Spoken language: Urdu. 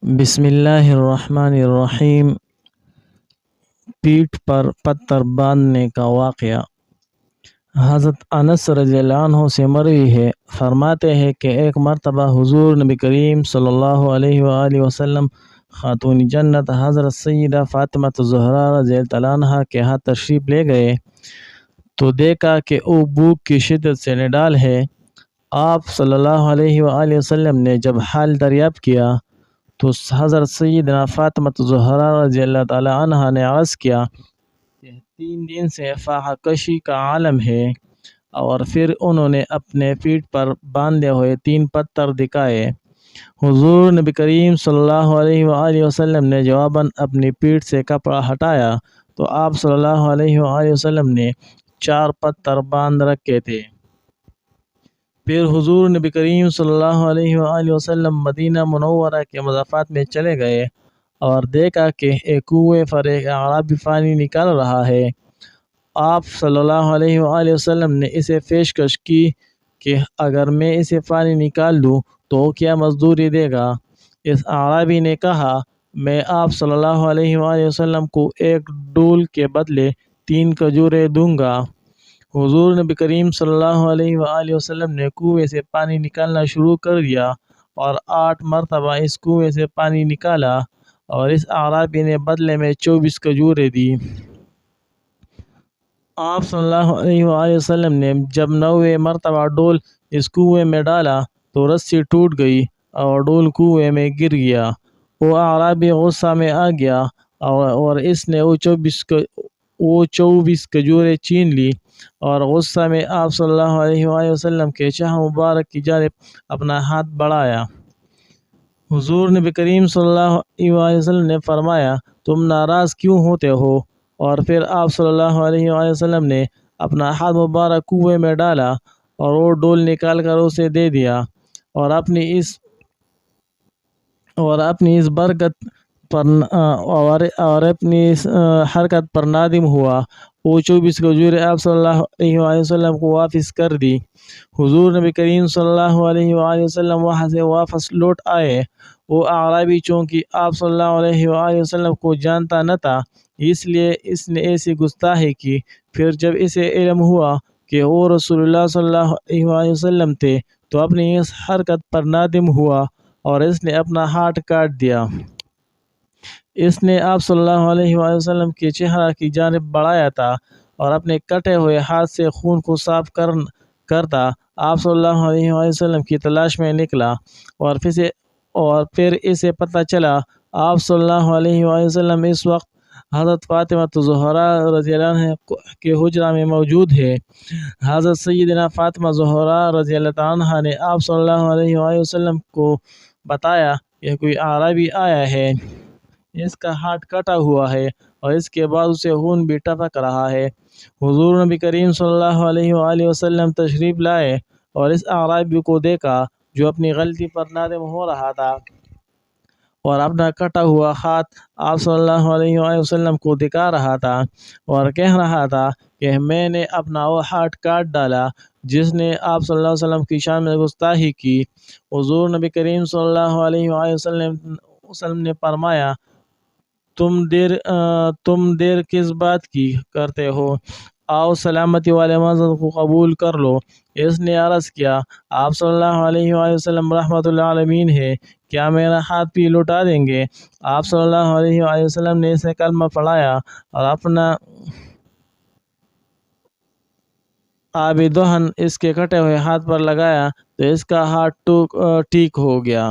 بسم اللہ الرحمن الرحیم۔ پیٹھ پر پتھر باندھنے کا واقعہ حضرت انس رضی اللہ عنہ سے مروی ہے، فرماتے ہیں کہ ایک مرتبہ حضور نبی کریم صلی اللہ علیہ وآلہ وسلم خاتون جنت حضرت سیدہ فاطمہ الزہرا رضی اللہ عنہا کے ہاں تشریف لے گئے تو دیکھا کہ وہ بھوک کی شدت سے نڈال ہے۔ آپ صلی اللہ علیہ وآلہ وسلم نے جب حال دریافت کیا تو حضرت سیدنا فاطمہ الزہرا رضی اللہ تعالی عنہا نے عرض کیا کہ 3 دن سے فاقہ کشی کا عالم ہے، اور پھر انہوں نے اپنے پیٹھ پر باندھے ہوئے 3 پتھر دکھائے۔ حضور نبی کریم صلی اللہ علیہ وآلہ وسلم نے جواباً اپنی پیٹھ سے کپڑا ہٹایا تو آپ صلی اللہ علیہ وآلہ وسلم نے 4 پتھر باندھ رکھے تھے۔ پھر حضور نبی کریم صلی اللہ علیہ وآلہ وسلم مدینہ منورہ کے مضافات میں چلے گئے اور دیکھا کہ ایک کنویں پر ایک اعرابی پانی نکال رہا ہے۔ آپ صلی اللہ علیہ وآلہ وسلم نے اسے پیشکش کی کہ اگر میں اسے پانی نکال دوں تو کیا مزدوری دے گا؟ اس اعرابی نے کہا، میں آپ صلی اللہ علیہ وآلہ وسلم کو 1 ڈول کے بدلے 3 کھجوریں دوں گا۔ حضور نبی کریم صلی اللہ علیہ وآلہ وسلم نے کنویں سے پانی نکالنا شروع کر دیا اور 8 مرتبہ اس کنویں سے پانی نکالا، اور اس اعرابی نے بدلے میں 24 کھجوریں دی۔ آپ صلی اللہ علیہ وآلہ وسلم نے جب 9ویں مرتبہ ڈول اس کنویں میں ڈالا تو رسی ٹوٹ گئی اور ڈول کنویں میں گر گیا۔ وہ اعرابی غصہ میں آ گیا اور اس نے وہ 24 کھجوریں چھین لی اور غصہ میں آپ صلی اللہ علیہ وآلہ وسلم کے چہرہ مبارک کی جانب اپنا ہاتھ بڑھایا۔ حضور نبی کریم صلی اللہ علیہ وآلہ وسلم نے فرمایا، تم ناراض کیوں ہوتے ہو؟ اور پھر آپ صلی اللہ علیہ وآلہ وسلم نے اپنا ہاتھ مبارک کنویں میں ڈالا اور وہ ڈول نکال کر اسے دے دیا، اور اپنی اس برکت پر اور اپنی اس حرکت پر نادم ہوا۔ وہ 24 کھجوریں آپ صلی اللہ علیہ وآلہ وسلم کو واپس کر دی۔ حضور نبی کریم صلی اللہ علیہ وآلہ وسلم وہاں سے واپس لوٹ آئے۔ وہ اعرابی چونکہ آپ صلی اللہ علیہ وآلہ وسلم کو جانتا نہ تھا، اس لیے اس نے ایسی گستاخی کی۔ پھر جب اسے علم ہوا کہ وہ رسول اللہ صلی اللہ علیہ وآلہ وسلم تھے تو اپنی اس حرکت پر نادم ہوا اور اس نے اپنا ہاتھ کاٹ دیا۔ اس نے آپ صلی اللہ علیہ وآلہ وسلم کے چہرہ کی جانب بڑھایا تھا اور اپنے کٹے ہوئے ہاتھ سے خون کو صاف کرتا آپ صلی اللہ علیہ وآلہ وسلم کی تلاش میں نکلا، اور پھر اسے پتہ چلا آپ صلی اللہ علیہ وآلہ وسلم اس وقت حضرت فاطمہ الزہرا رضی اللہ عنہا کے حجرہ میں موجود ہے۔ حضرت سیدنا فاطمہ الزہرا رضی اللہ عنہا نے آپ صلی اللہ علیہ وآلہ وسلم کو بتایا کہ کوئی اعرابی آیا ہے، اس کا ہاتھ کٹا ہوا ہے اور اس کے بعد اسے خون بھی ٹپک رہا ہے۔ حضور نبی کریم صلی اللہ علیہ وآلہ وسلم تشریف لائے اور اس اعرابی کو دیکھا جو اپنی غلطی پر نادم ہو رہا تھا اور اپنا کٹا ہوا ہاتھ آپ صلی اللہ علیہ وآلہ وسلم کو دکھا رہا تھا اور کہہ رہا تھا کہ میں نے اپنا وہ ہاتھ کاٹ ڈالا جس نے آپ صلی اللہ علیہ وسلم کی شان میں گستاخی کی۔ حضور نبی کریم صلی اللہ علیہ وآلہ وسلم نے فرمایا، تم دیر کس بات کی کرتے ہو؟ آؤ سلامتی والے منزل کو قبول کر لو۔ اس نے عرض کیا، آپ صلی اللہ علیہ وآلہ وسلم رحمت للعالمین ہے، کیا میرا ہاتھ بھی لوٹا دیں گے؟ آپ صلی اللہ علیہ وآلہ وسلم نے اسے کلمہ پڑھایا اور اپنا آب دہن اس کے کٹے ہوئے ہاتھ پر لگایا تو اس کا ہاتھ ٹھیک ہو گیا۔